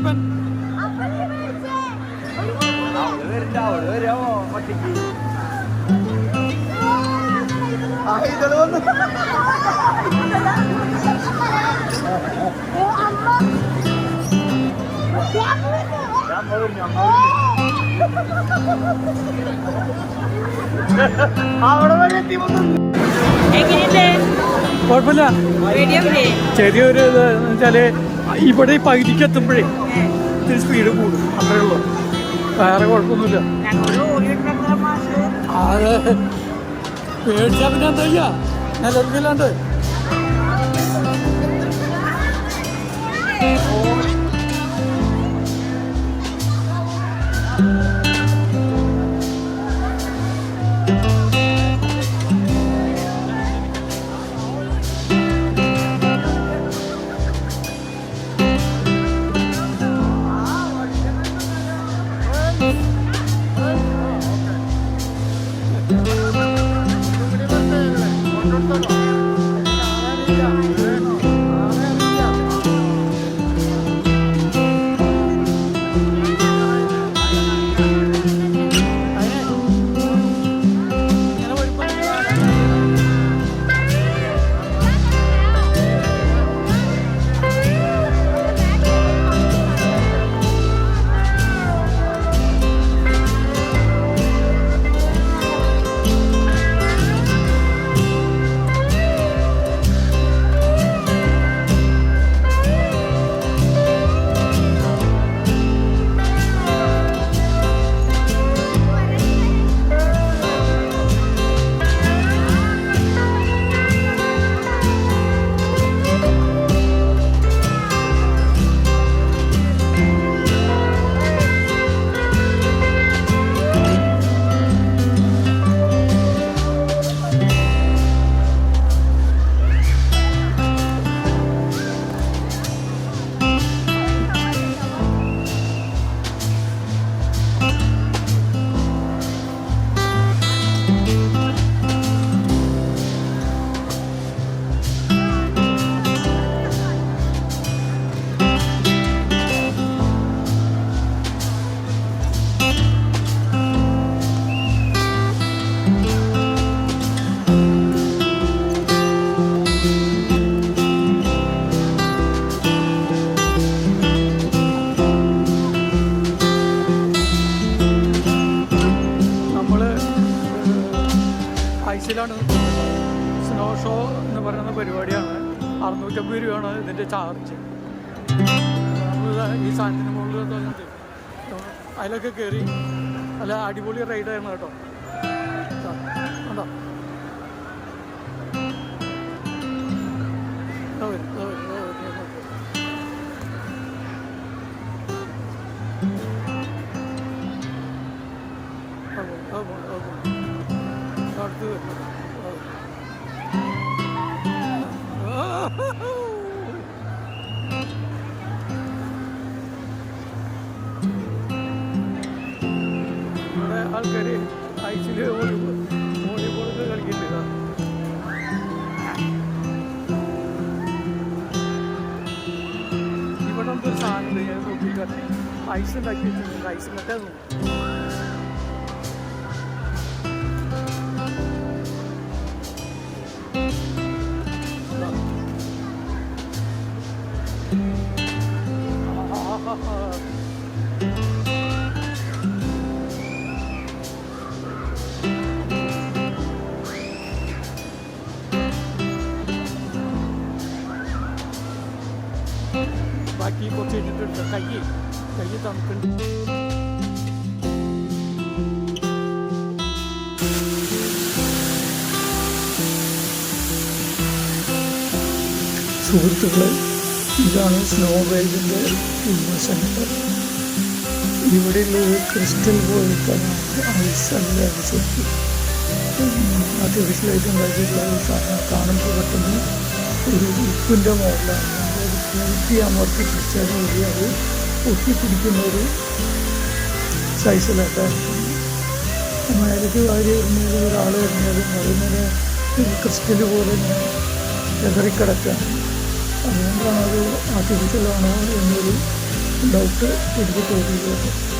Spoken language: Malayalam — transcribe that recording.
അപ്പൻ അവിടെ വരെ എത്തി കുഴപ്പമില്ല. ചെറിയൊരു ഇത് എന്ന് വെച്ചാല് ഇവിടെ ഈ പകുതിക്ക് എത്തുമ്പോഴേ ഇത്തിരി സ്പീഡ് കൂടും, അത്രേ ഉള്ളൂ, വേറെ കുഴപ്പമൊന്നുമില്ല. അത് പേടിച്ചാ പിന്നെ എന്താ ചെയ്യാ, നിലവിലാണ്ട് ഐസിലാണ്. സ്നോ ഷോ എന്ന് പറയുന്ന പരിപാടിയാണ്. 650 രൂപയാണ് ഇതിൻ്റെ ചാർജ്. ഈ സാധനത്തിന് മുകളിൽ തോന്നുന്നത് അതിലൊക്കെ കയറി നല്ല അടിപൊളി റൈഡായിരുന്നു കേട്ടോ. കണ്ടോ, ഇവിടെ ആൾക്കാർ ഐസിൽ വോളിബോളൊക്കെ കളിക്കുന്നില്ല. ഇവിടെ നമുക്കൊരു സാധനം ഞാൻ നോക്കിയിട്ട് ഐസ് ഉണ്ടാക്കി വെച്ചിട്ടുണ്ട്. ഐസ് മറ്റേ ബാക്കി കുറച്ച് ഇട്ടിട്ടുണ്ട്. കൈ തണുക്കുന്നുണ്ട്. സുഹൃത്തുക്കളെ, ഇതാണ് സ്നോ വേൾഡിൻ്റെ സെൻറ്റർ. ഇവിടെയുള്ളത് ക്രിസ്റ്റൽ പോലത്തെ ഐസല്ല, ശരിക്കും ആർട്ടിഫിഷ്യലായിട്ട് ഉണ്ടാക്കിയിട്ടുള്ള ഈ സാധനം കാണുമ്പോൾ പെട്ടെന്ന് ഒരു ഉപ്പിൻ്റെ മോഡലാണ്. കൂട്ടി അമർത്തി പിടിച്ചാൽ കൂടി അത് ഒട്ടിപ്പിടിക്കുന്ന ഒരു സൈസിലായിട്ടാണ്. മേലേക്ക് വാരി എറിഞ്ഞത് ഒരാൾ എറിഞ്ഞതും അതിങ്ങനെ ക്രിസ്റ്റൽ പോലെ ഇങ്ങനെ എതറിക്കിടക്കാണ്. അതുകൊണ്ടാണ് അത് ആർട്ടിഫിഷ്യലാണോ എന്നൊരു ഡൗട്ട് എനിക്ക് തോന്നിയത്.